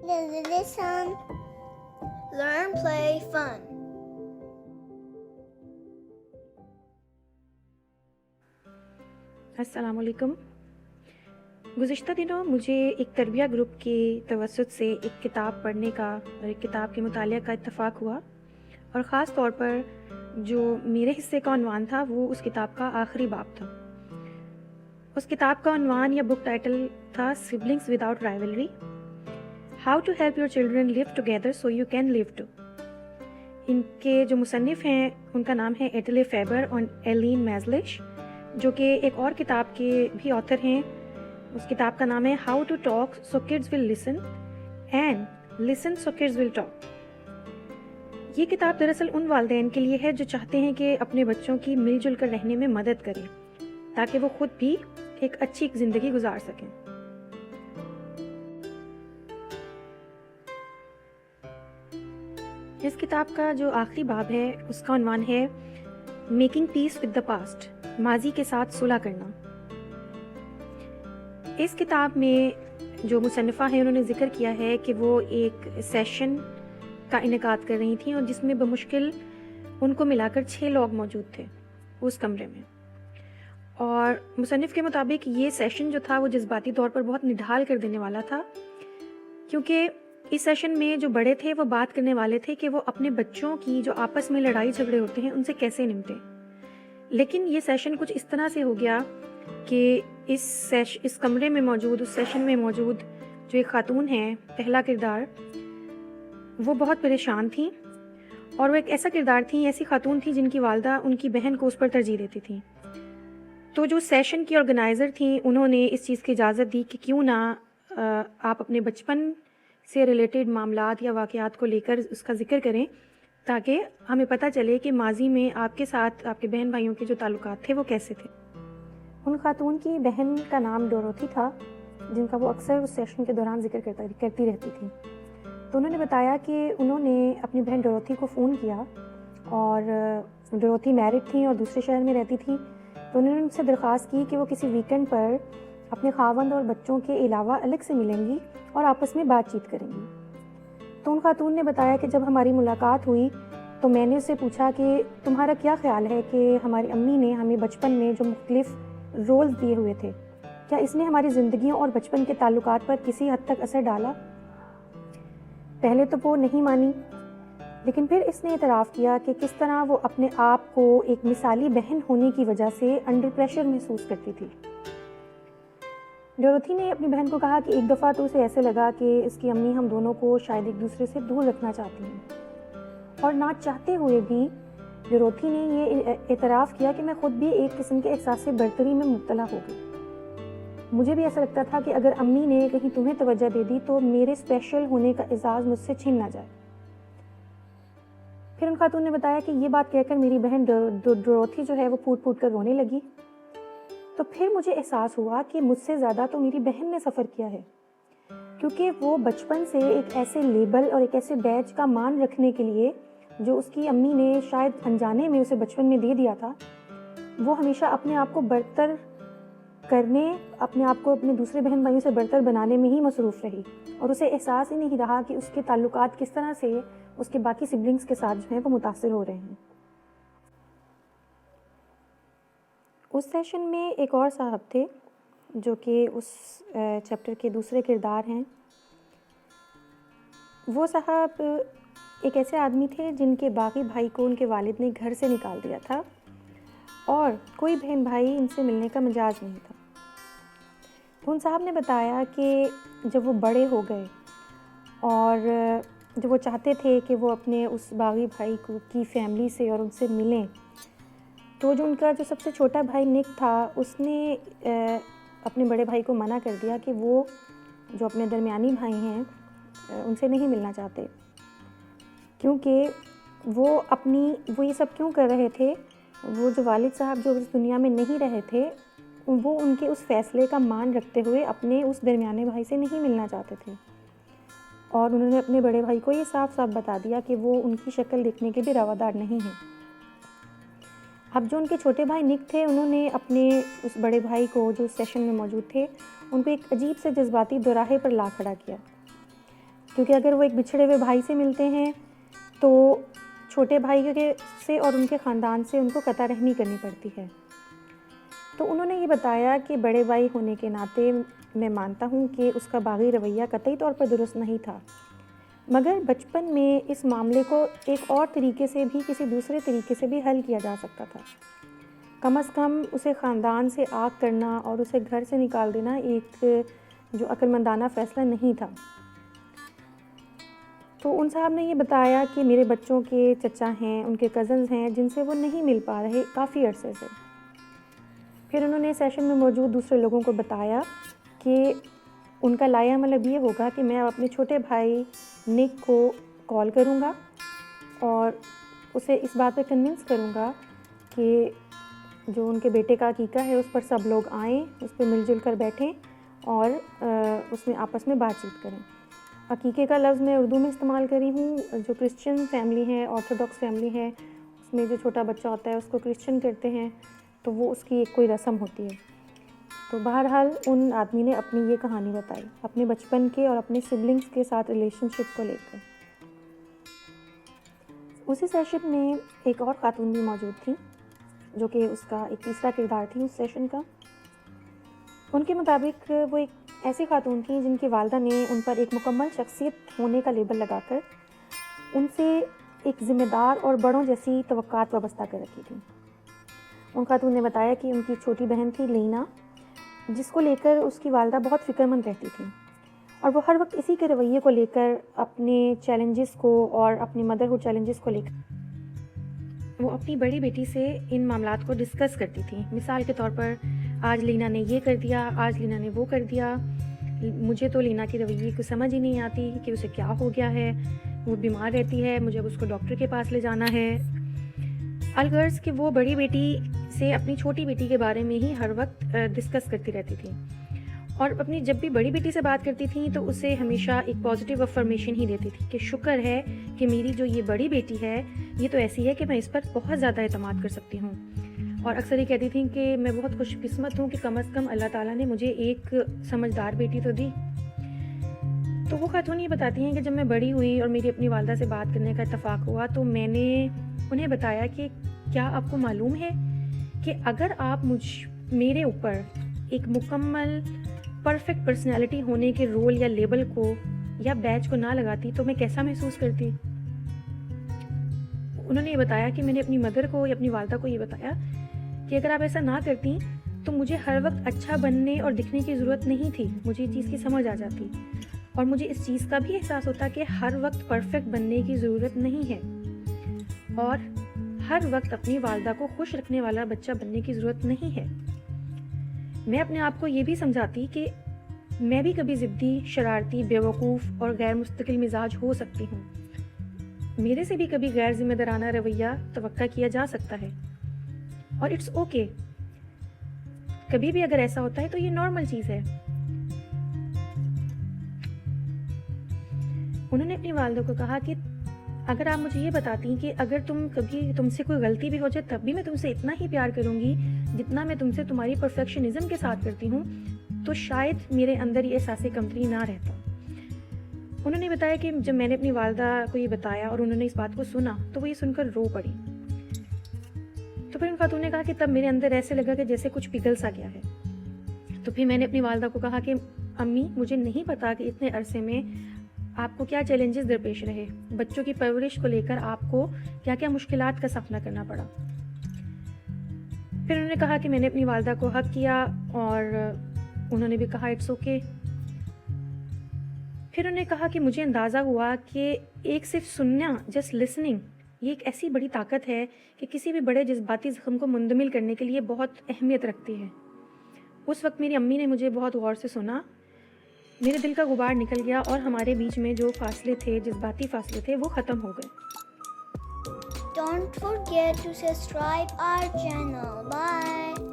Listen, learn, play, fun. अस्सलाम वालेकुम। गुज़िश्ता दिनों मुझे एक तरबिया ग्रुप की तवस्सुत से एक किताब पढ़ने का और एक किताब के मुतालिया का इत्तफ़ाक़ हुआ, और ख़ास तौर पर जो मेरे हिस्से का उन्वान था वो उस किताब का आखिरी बाब था। उस किताब का उन्वान या बुक टाइटल था siblings without rivalry, how to help your children live together so you can live too. इनके जो मुसन्निफ़ हैं उनका नाम है एटले फेबर और एलीन मैज़लिश, जो कि एक और किताब के भी ऑथर हैं। उस किताब का नाम है how to talk so kids will listen and listen so kids will talk. ये किताब दरअसल उन वालिदैन के लिए है जो चाहते हैं कि अपने बच्चों की मिलजुल कर रहने में मदद करें ताकि वो खुद भी एक अच्छी ज़िंदगी गुजार सकें। इस किताब का जो आखिरी बाब है उसका उन्वान है making peace with the past, माजी के साथ सुलह करना। इस किताब में जो मुसन्निफ़ा है उन्होंने ज़िक्र किया है कि वो एक सेशन का इनेकाद कर रही थी और जिसमें बमुश्किल उनको मिलाकर 6 लोग मौजूद थे उस कमरे में। और मुसन्निफ़ के मुताबिक ये सेशन जो था वो जज्बाती तौर पर बहुत निढाल कर देने वाला था, क्योंकि इस सेशन में जो बड़े थे वो बात करने वाले थे कि वो अपने बच्चों की जो आपस में लड़ाई झगड़े होते हैं उनसे कैसे निपटें। लेकिन ये सेशन कुछ इस तरह से हो गया कि इस कमरे में मौजूद, उस सेशन में मौजूद जो एक खातून है, पहला किरदार, वो बहुत परेशान थी। और वो एक ऐसा किरदार थी, ऐसी खातून थी जिनकी वालदा उनकी बहन को उस पर तरजीह देती थी। तो जो सेशन की ऑर्गेनाइज़र थी उन्होंने इस चीज़ की इजाज़त दी कि क्यों ना आप अपने बचपन से रिलेटेड मामलात या वाक़यात को लेकर उसका ज़िक्र करें, ताकि हमें पता चले कि माजी में आपके साथ आपके बहन भाइयों के जो ताल्लुकात थे वो कैसे थे। उन खातून की बहन का नाम डोरोथी था, जिनका वो अक्सर उस सेशन के दौरान ज़िक्र करती रहती थी। तो उन्होंने बताया कि उन्होंने अपनी बहन डोरोथी को फ़ोन किया, और डोरोथी मैरिड थी और दूसरे शहर में रहती थी। तो उन्होंने उनसे दरख्वास्त की कि वो किसी वीकेंड पर अपने खावंद और बच्चों के अलावा अलग से मिलेंगी और आपस में बातचीत करेंगी। तो उन खातून ने बताया कि जब हमारी मुलाकात हुई तो मैंने उससे पूछा कि तुम्हारा क्या ख़्याल है कि हमारी अम्मी ने हमें बचपन में जो मुख्तलिफ़ रोल्स दिए हुए थे, क्या इसने हमारी ज़िंदगियों और बचपन के ताल्लुकात पर किसी हद तक असर डाला। पहले तो वो नहीं मानी, लेकिन फिर इसने इतराफ़ किया कि किस तरह वो अपने आप को एक मिसाली बहन होने की वजह से अंडर प्रेशर महसूस करती थी। डोरोथी ने अपनी बहन को कहा कि एक दफ़ा तो उसे ऐसे लगा कि इसकी अम्मी हम दोनों को शायद एक दूसरे से दूर रखना चाहती हैं, और ना चाहते हुए भी डोरोथी ने ये इतराफ़ किया कि मैं ख़ुद भी एक किस्म के एहसास से बरतरी में मुब्तला हो गई। मुझे भी ऐसा लगता था कि अगर अम्मी ने कहीं तुम्हें तवज्जो दे दी तो मेरे स्पेशल होने का एजाज़ मुझसे छीन ना जाए। फिर उन खातून ने बताया कि ये बात कहकर मेरी बहन डोरोथी जो है वो फूट फूट कर रोने लगी। तो फिर मुझे एहसास हुआ कि मुझसे ज़्यादा तो मेरी बहन ने सफ़र किया है, क्योंकि वो बचपन से एक ऐसे लेबल और एक ऐसे बैज का मान रखने के लिए जो उसकी अम्मी ने शायद अनजाने में उसे बचपन में दे दिया था, वो हमेशा अपने आप को बरतर करने, अपने आप को अपने दूसरे बहन भाइयों से बरतर बनाने में ही मसरूफ़ रही, और उसे एहसास ही नहीं रहा कि उसके ताल्लुकात किस तरह से उसके बाकी सिबलिंग्स के साथ जो है वो मुतासिर हो रहे हैं। उस सेशन में एक और साहब थे जो कि उस चैप्टर के दूसरे किरदार हैं। वो साहब एक ऐसे आदमी थे जिनके बाकी भाई को उनके वालिद ने घर से निकाल दिया था, और कोई बहन भाई इनसे मिलने का मजाज नहीं था। तो उन साहब ने बताया कि जब वो बड़े हो गए और जब वो चाहते थे कि वो अपने उस बागी भाई की फैमिली से और उनसे मिलें, तो जो उनका जो सबसे छोटा भाई निक था उसने अपने बड़े भाई को मना कर दिया कि वो जो अपने दरमियानी भाई हैं उनसे नहीं मिलना चाहते, क्योंकि वो ये सब क्यों कर रहे थे। वो जो वालिद साहब जो इस दुनिया में नहीं रहे थे, वो उनके उस फ़ैसले का मान रखते हुए अपने उस दरमियाने भाई से नहीं मिलना चाहते थे, और उन्होंने अपने बड़े भाई को ये साफ साफ बता दिया कि वो उनकी शक्ल देखने के भी रवादार नहीं हैं। अब जो उनके छोटे भाई निक थे, उन्होंने अपने उस बड़े भाई को जो सेशन में मौजूद थे उनको एक अजीब से जज्बाती दोराहे पर ला खड़ा किया کیونکہ اگر وہ ایک بچھڑے ہوئے بھائی سے ملتے ہیں تو چھوٹے بھائی سے اور ان کے خاندان سے ان کو قطع رحمی کرنی پڑتی ہے۔ تو انہوں نے یہ بتایا کہ بڑے بھائی ہونے کے ناطے میں مانتا ہوں کہ اس کا باغی رویہ قطعی طور پر درست نہیں تھا، مگر بچپن میں اس معاملے کو ایک اور طریقے سے بھی، کسی دوسرے طریقے سے بھی حل کیا جا سکتا تھا۔ کم از کم اسے خاندان سے آگ کرنا اور اسے گھر سے نکال دینا ایک جو عقلمندانہ فیصلہ نہیں تھا۔ تو ان صاحب نے یہ بتایا کہ میرے بچوں کے چچا ہیں، ان کے کزنز ہیں جن سے وہ نہیں مل پا رہے کافی عرصے سے۔ پھر انہوں نے سیشن میں موجود دوسرے لوگوں کو بتایا کہ ان کا لائحہ عمل اب یہ ہوگا کہ میں اپنے چھوٹے بھائی نک کو کال کروں گا اور اسے اس بات پہ کنونس کروں گا کہ جو ان کے بیٹے کا عقیقہ ہے اس پر سب لوگ آئیں، اس پہ مل جل کر بیٹھیں اور اس میں آپس میں بات چیت کریں۔ عقیقے کا لفظ میں اردو میں استعمال کری ہوں، جو کرسچن فیملی ہے، آرتھوڈاکس فیملی ہے، اس میں جو چھوٹا بچہ ہوتا ہے اس کو کرسچن کرتے ہیں، تو وہ اس کی ایک کوئی رسم ہوتی ہے۔ تو بہرحال ان آدمی نے اپنی یہ کہانی بتائی اپنے بچپن کے اور اپنے سبلنگس کے ساتھ ریلیشن شپ کو لے کر۔ اسی سیشن میں ایک اور خاتون بھی موجود تھی جو کہ اس کا ایک تیسرا کردار تھی اس سیشن کا۔ ان کے مطابق وہ ایک ایسی خاتون تھیں جن کی والدہ نے ان پر ایک مکمل شخصیت ہونے کا لیبل لگا کر ان سے ایک ذمہ دار اور بڑوں جیسی توقعات وابستہ کر رکھی تھیں۔ ان خاتون نے بتایا کہ ان کی چھوٹی بہن تھی لینا، جس کو لے کر اس کی والدہ بہت فکر مند رہتی تھیں اور وہ ہر وقت اسی کے رویے کو لے کر اپنے چیلنجز کو اور اپنی مدرہڈ چیلنجز کو لے کر وہ اپنی بڑی بیٹی سے ان معاملات کو ڈسکس کرتی تھیں۔ مثال کے طور پر آج لینا نے یہ کر دیا، آج لینا نے وہ کر دیا، مجھے تو لینا کے رویے کو سمجھ ہی نہیں آتی کہ اسے کیا ہو گیا ہے، وہ بیمار رہتی ہے، مجھے اب اس کو ڈاکٹر کے پاس لے جانا ہے۔ الغرض کہ وہ بڑی بیٹی سے اپنی چھوٹی بیٹی کے بارے میں ہی ہر وقت ڈسکس کرتی رہتی تھی اور اپنی جب بھی بڑی بیٹی سے بات کرتی تھیں تو اسے ہمیشہ ایک پازیٹیو افرمیشن ہی دیتی تھی کہ شکر ہے کہ میری جو یہ بڑی بیٹی ہے یہ تو ایسی ہے کہ میں اس پر بہت زیادہ اعتماد کر سکتی ہوں، اور اکثر یہ کہتی تھیں کہ میں بہت خوش قسمت ہوں کہ کم از کم اللہ تعالیٰ نے مجھے ایک سمجھدار بیٹی تو دی۔ تو وہ خاتون یہ بتاتی ہیں کہ جب میں بڑی ہوئی اور میری اپنی والدہ سے بات کرنے کا اتفاق ہوا تو میں نے انہیں بتایا کہ کیا آپ کو معلوم ہے کہ اگر آپ میرے اوپر ایک مکمل پرفیکٹ پرسنالٹی ہونے کے رول یا لیبل کو یا بیج کو نہ لگاتی تو میں کیسا محسوس کرتی۔ انہوں نے یہ بتایا کہ میں نے اپنی مدر کو یا اپنی والدہ کو یہ بتایا کہ اگر آپ ایسا نہ کرتی تو مجھے ہر وقت اچھا بننے اور دکھنے کی ضرورت نہیں تھی، مجھے اس چیز کی سمجھ آ جاتی اور مجھے اس چیز کا بھی احساس ہوتا کہ ہر وقت پرفیکٹ بننے کی ضرورت نہیں ہے اور ہر وقت اپنی والدہ کو خوش رکھنے والا بچہ بننے کی ضرورت نہیں ہے۔ میں اپنے آپ کو یہ بھی سمجھاتی کہ میں بھی کبھی ضدی، شرارتی، بیوقوف اور غیر مستقل مزاج ہو سکتی ہوں، میرے سے بھی کبھی غیر ذمہ دارانہ رویہ توقع کیا جا سکتا ہے اور اٹس اوکے، کبھی بھی اگر ایسا ہوتا ہے تو یہ نارمل چیز ہے۔ انہوں نے اپنی والدہ کو کہا کہ اگر آپ مجھے یہ بتاتی کہ اگر تم سے کوئی غلطی بھی ہو جائے تب بھی میں تم سے اتنا ہی پیار کروں گی جتنا میں تم سے تمہاری پرفیکشنزم کے ساتھ کرتی ہوں تو شاید میرے اندر یہ احساس کمتری نہ رہتا۔ انہوں نے بتایا کہ جب میں نے اپنی والدہ کو یہ بتایا اور انہوں نے اس بات کو سنا تو وہ یہ سن کر رو پڑی۔ تو پھر ان خاتون نے کہا کہ تب میرے اندر ایسے لگا کہ جیسے کچھ پگھل سا گیا ہے۔ تو پھر میں نے اپنی والدہ کو کہا کہ امی مجھے نہیں پتا کہ اتنے عرصے میں آپ کو کیا چیلنجز درپیش رہے، بچوں کی پرورش کو لے کر آپ کو کیا کیا مشکلات کا سامنا کرنا پڑا۔ پھر انہوں نے کہا کہ میں نے اپنی والدہ کو حق کیا اور انہوں نے بھی کہا اٹس اوکے۔ پھر انہوں نے کہا کہ مجھے اندازہ ہوا کہ ایک صرف سننا، جسٹ لسننگ، یہ ایک ایسی بڑی طاقت ہے کہ کسی بھی بڑے جذباتی زخم کو مندمل کرنے کے لیے بہت اہمیت رکھتی ہے۔ اس وقت میری امی نے مجھے بہت غور سے سنا، میرے دل کا غبار نکل گیا اور ہمارے بیچ میں جو فاصلے تھے، جذباتی فاصلے تھے، وہ ختم ہو گئے۔ Don't forget to subscribe our channel. Bye.